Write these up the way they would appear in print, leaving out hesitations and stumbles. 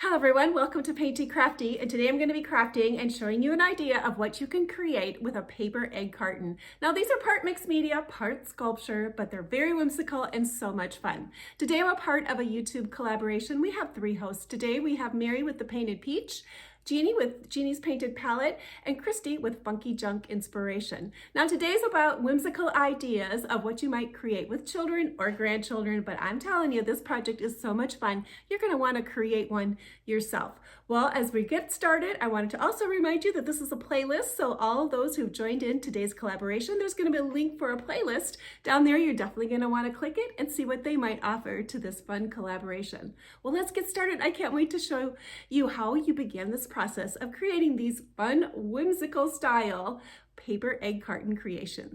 Hello everyone, welcome to Painty Crafty, and today I'm going to be crafting and showing you an idea of what you can create with a paper egg carton. Now these are part mixed media, part sculpture, but they're very whimsical and so much fun. Today I'm a part of a YouTube collaboration. We have 3 hosts today. We have Mary with the Painted Peach, Jeanie with Jeanie's Painted Palette, and Kristi with Funky Junk Inspiration. Now today's about whimsical ideas of what you might create with children or grandchildren, but I'm telling you, this project is so much fun. You're going to want to create one yourself. Well, as we get started, I wanted to also remind you that this is a playlist, so all of those who've joined in today's collaboration, there's going to be a link for a playlist down there. You're definitely going to want to click it and see what they might offer to this fun collaboration. Well, let's get started. I can't wait to show you how you begin this process of creating these fun, whimsical style paper egg carton creations.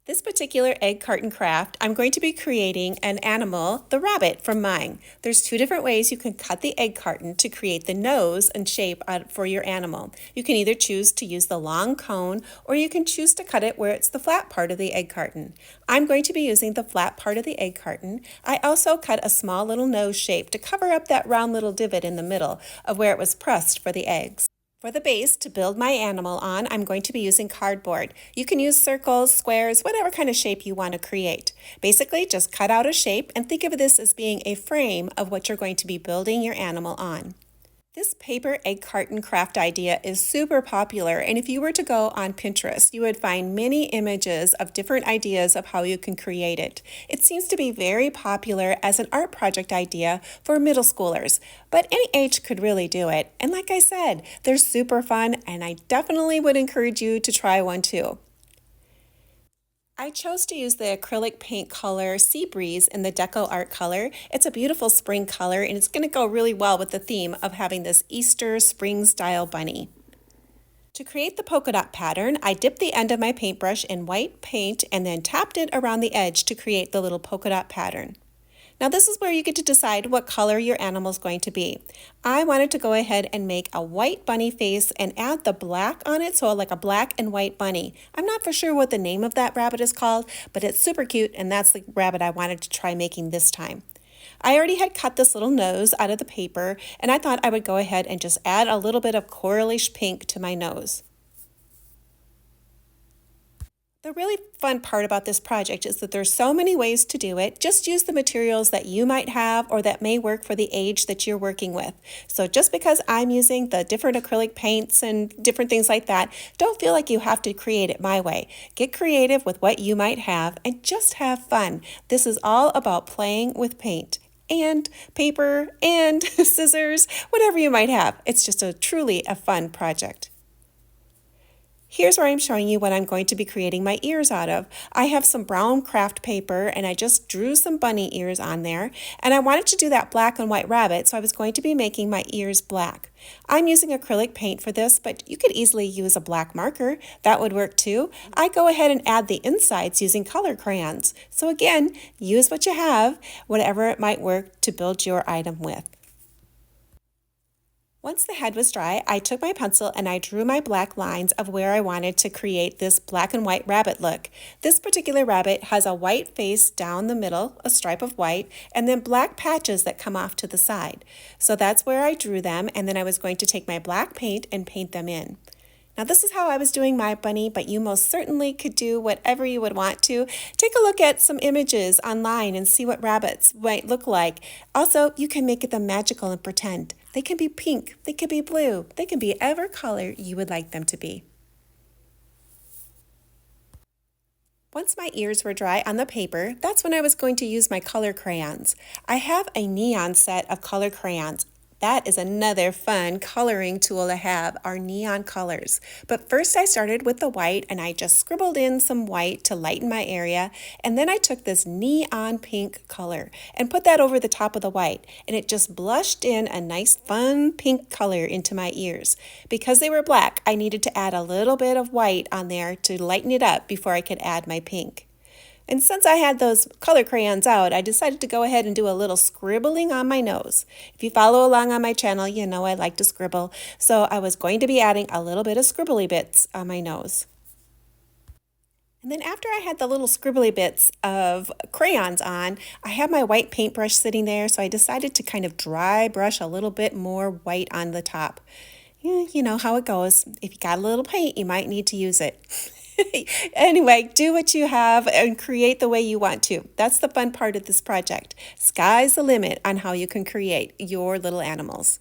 This particular egg carton craft, I'm going to be creating an animal, the rabbit, from mine. There's 2 different ways you can cut the egg carton to create the nose and shape for your animal. You can either choose to use the long cone, or you can choose to cut it where it's the flat part of the egg carton. I'm going to be using the flat part of the egg carton. I also cut a small little nose shape to cover up that round little divot in the middle of where it was pressed for the eggs. For the base to build my animal on, I'm going to be using cardboard. You can use circles, squares, whatever kind of shape you want to create. Basically, just cut out a shape and think of this as being a frame of what you're going to be building your animal on. This paper egg carton craft idea is super popular, and if you were to go on Pinterest, you would find many images of different ideas of how you can create it. It seems to be very popular as an art project idea for middle schoolers, but any age could really do it. And like I said, they're super fun, and I definitely would encourage you to try one too. I chose to use the acrylic paint color Sea Breeze in the Deco Art color. It's a beautiful spring color, and it's going to go really well with the theme of having this Easter spring style bunny. To create the polka dot pattern, I dipped the end of my paintbrush in white paint and then tapped it around the edge to create the little polka dot pattern. Now this is where you get to decide what color your animal is going to be. I wanted to go ahead and make a white bunny face and add the black on it, so like a black and white bunny. I'm not for sure what the name of that rabbit is called, but it's super cute, and that's the rabbit I wanted to try making this time. I already had cut this little nose out of the paper, and I thought I would go ahead and just add a little bit of coralish pink to my nose. The really fun part about this project is that there's so many ways to do it. Just use the materials that you might have or that may work for the age that you're working with. So just because I'm using the different acrylic paints and different things like that, don't feel like you have to create it my way. Get creative with what you might have and just have fun. This is all about playing with paint and paper and scissors, whatever you might have. It's just truly a fun project. Here's where I'm showing you what I'm going to be creating my ears out of. I have some brown craft paper, and I just drew some bunny ears on there, and I wanted to do that black and white rabbit, so I was going to be making my ears black. I'm using acrylic paint for this, but you could easily use a black marker. That would work too. I go ahead and add the insides using color crayons. So again, use what you have, whatever it might work to build your item with. Once the head was dry, I took my pencil and I drew my black lines of where I wanted to create this black and white rabbit look. This particular rabbit has a white face down the middle, a stripe of white, and then black patches that come off to the side. So that's where I drew them, and then I was going to take my black paint and paint them in. Now this is how I was doing my bunny, but you most certainly could do whatever you would want to. Take a look at some images online and see what rabbits might look like. Also, you can make them magical and pretend. They can be pink, they can be blue, they can be whatever color you would like them to be. Once my ears were dry on the paper, that's when I was going to use my color crayons. I have a neon set of color crayons. That is another fun coloring tool to have, our neon colors. But first I started with the white, and I just scribbled in some white to lighten my area, and then I took this neon pink color and put that over the top of the white, and it just blushed in a nice fun pink color into my ears. Because they were black, I needed to add a little bit of white on there to lighten it up before I could add my pink. And since I had those color crayons out, I decided to go ahead and do a little scribbling on my nose. If you follow along on my channel, you know I like to scribble. So I was going to be adding a little bit of scribbly bits on my nose. And then after I had the little scribbly bits of crayons on, I had my white paintbrush sitting there, so I decided to kind of dry brush a little bit more white on the top. Yeah, you know how it goes. If you got a little paint, you might need to use it. Anyway, do what you have and create the way you want to. That's the fun part of this project. Sky's the limit on how you can create your little animals.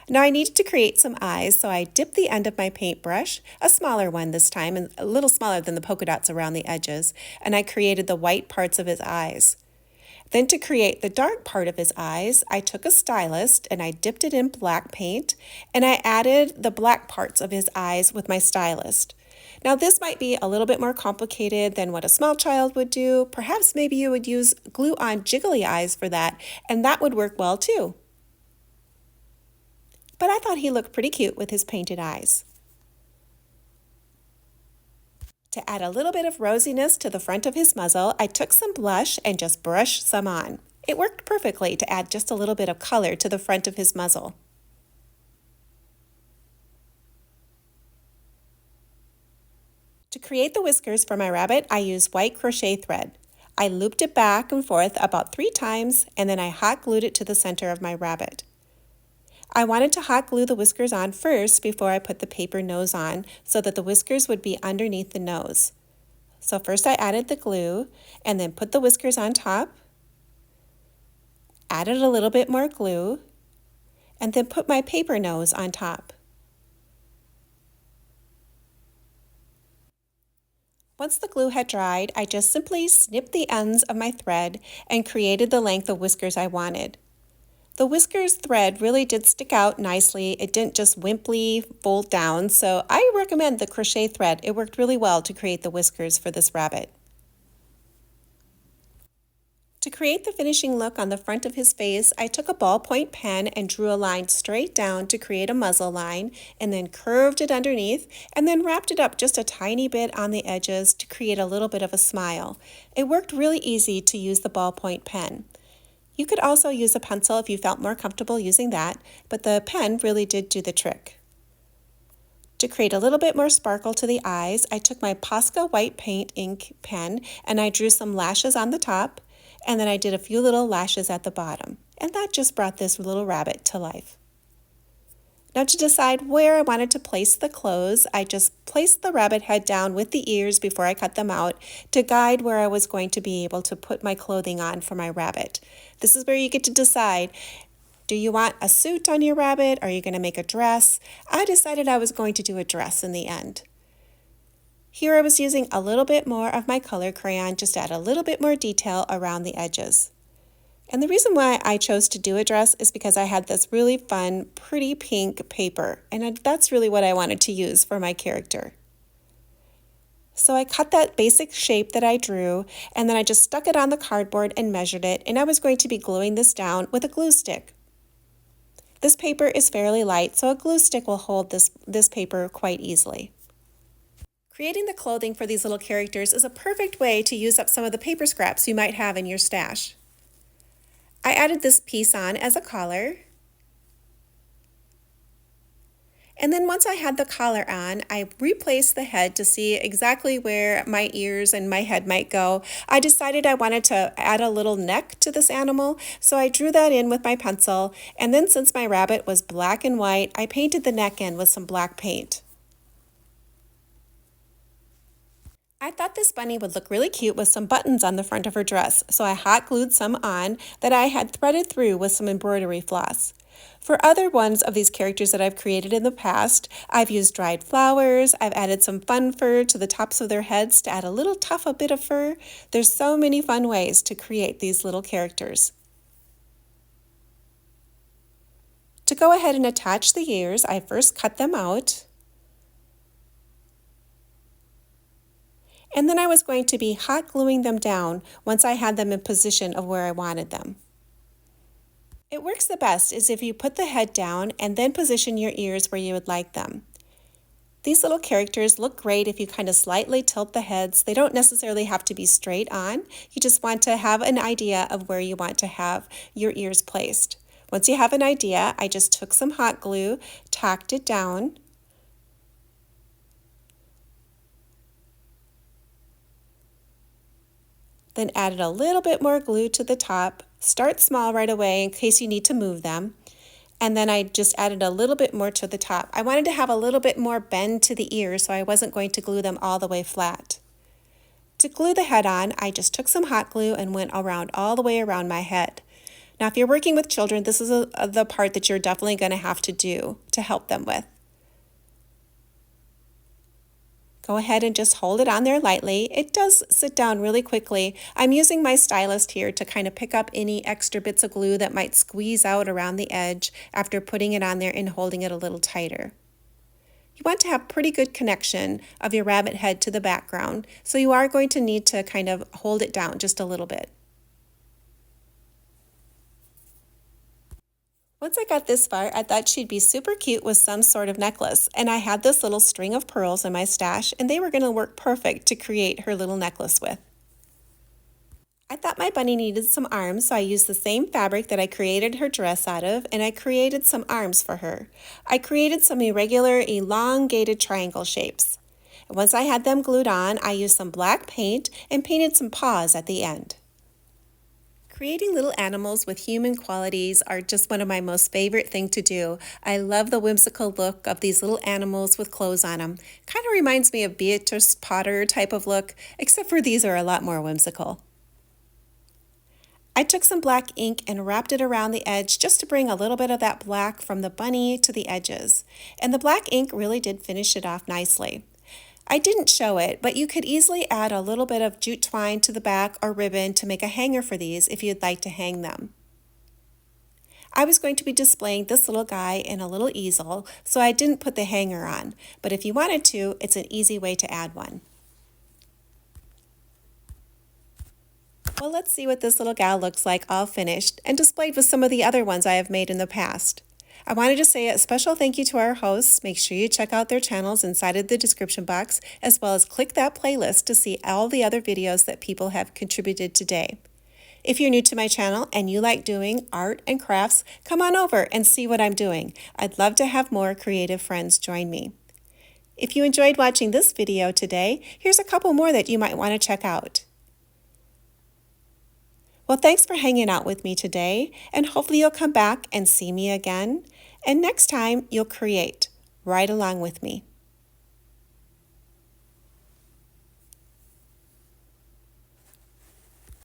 Now I needed to create some eyes, so I dipped the end of my paintbrush, a smaller one this time, and a little smaller than the polka dots around the edges, and I created the white parts of his eyes. Then to create the dark part of his eyes, I took a stylus and I dipped it in black paint, and I added the black parts of his eyes with my stylus. Now this might be a little bit more complicated than what a small child would do. Perhaps maybe you would use glue-on jiggly eyes for that, and that would work well too. But I thought he looked pretty cute with his painted eyes. To add a little bit of rosiness to the front of his muzzle, I took some blush and just brushed some on. It worked perfectly to add just a little bit of color to the front of his muzzle. To create the whiskers for my rabbit, I used white crochet thread. I looped it back and forth about 3 times, and then I hot glued it to the center of my rabbit. I wanted to hot glue the whiskers on first before I put the paper nose on so that the whiskers would be underneath the nose. So first I added the glue and then put the whiskers on top, added a little bit more glue, and then put my paper nose on top. Once the glue had dried, I just simply snipped the ends of my thread and created the length of whiskers I wanted. The whiskers thread really did stick out nicely. It didn't just wimply fold down, so I recommend the crochet thread. It worked really well to create the whiskers for this rabbit. To create the finishing look on the front of his face, I took a ballpoint pen and drew a line straight down to create a muzzle line, and then curved it underneath, and then wrapped it up just a tiny bit on the edges to create a little bit of a smile. It worked really easy to use the ballpoint pen. You could also use a pencil if you felt more comfortable using that, but the pen really did do the trick. To create a little bit more sparkle to the eyes, I took my Posca white paint ink pen and I drew some lashes on the top, and then I did a few little lashes at the bottom, and that just brought this little rabbit to life. Now to decide where I wanted to place the clothes, I just placed the rabbit head down with the ears before I cut them out to guide where I was going to be able to put my clothing on for my rabbit. This is where you get to decide, do you want a suit on your rabbit? Are you going to make a dress? I decided I was going to do a dress in the end. Here I was using a little bit more of my color crayon, just to add a little bit more detail around the edges. And the reason why I chose to do a dress is because I had this really fun, pretty pink paper, and that's really what I wanted to use for my character. So I cut that basic shape that I drew, and then I just stuck it on the cardboard and measured it, and I was going to be gluing this down with a glue stick. This paper is fairly light, so a glue stick will hold this paper quite easily. Creating the clothing for these little characters is a perfect way to use up some of the paper scraps you might have in your stash. I added this piece on as a collar. And then once I had the collar on, I replaced the head to see exactly where my ears and my head might go. I decided I wanted to add a little neck to this animal, so I drew that in with my pencil. And then since my rabbit was black and white, I painted the neck in with some black paint. I thought this bunny would look really cute with some buttons on the front of her dress, so I hot glued some on that I had threaded through with some embroidery floss. For other ones of these characters that I've created in the past, I've used dried flowers, I've added some fun fur to the tops of their heads to add a little tough a bit of fur. There's so many fun ways to create these little characters. To go ahead and attach the ears, I first cut them out. And then I was going to be hot gluing them down once I had them in position of where I wanted them. It works the best is if you put the head down and then position your ears where you would like them. These little characters look great if you kind of slightly tilt the heads. They don't necessarily have to be straight on. You just want to have an idea of where you want to have your ears placed. Once you have an idea, I just took some hot glue, tacked it down, Then added a little bit more glue to the top. Start small right away in case you need to move them. And then I just added a little bit more to the top. I wanted to have a little bit more bend to the ears, so I wasn't going to glue them all the way flat. To glue the head on, I just took some hot glue and went around all the way around my head. Now, if you're working with children, this is the part that you're definitely going to have to do to help them with. Go ahead and just hold it on there lightly. It does sit down really quickly. I'm using my stylist here to kind of pick up any extra bits of glue that might squeeze out around the edge after putting it on there and holding it a little tighter. You want to have pretty good connection of your rabbit head to the background, so you are going to need to kind of hold it down just a little bit. Once I got this far, I thought she'd be super cute with some sort of necklace, and I had this little string of pearls in my stash, and they were going to work perfect to create her little necklace with. I thought my bunny needed some arms, so I used the same fabric that I created her dress out of, and I created some arms for her. I created some irregular, elongated triangle shapes. And once I had them glued on, I used some black paint and painted some paws at the end. Creating little animals with human qualities are just one of my most favorite things to do. I love the whimsical look of these little animals with clothes on them. Kind of reminds me of Beatrice Potter type of look, except for these are a lot more whimsical. I took some black ink and wrapped it around the edge just to bring a little bit of that black from the bunny to the edges. And the black ink really did finish it off nicely. I didn't show it, but you could easily add a little bit of jute twine to the back or ribbon to make a hanger for these if you'd like to hang them. I was going to be displaying this little guy in a little easel, so I didn't put the hanger on, but if you wanted to, it's an easy way to add one. Well, let's see what this little gal looks like all finished and displayed with some of the other ones I have made in the past. I wanted to say a special thank you to our hosts. Make sure you check out their channels inside of the description box, as well as click that playlist to see all the other videos that people have contributed today. If you're new to my channel and you like doing art and crafts, come on over and see what I'm doing. I'd love to have more creative friends join me. If you enjoyed watching this video today, here's a couple more that you might want to check out. Well, thanks for hanging out with me today, and hopefully you'll come back and see me again. And next time, you'll create right along with me.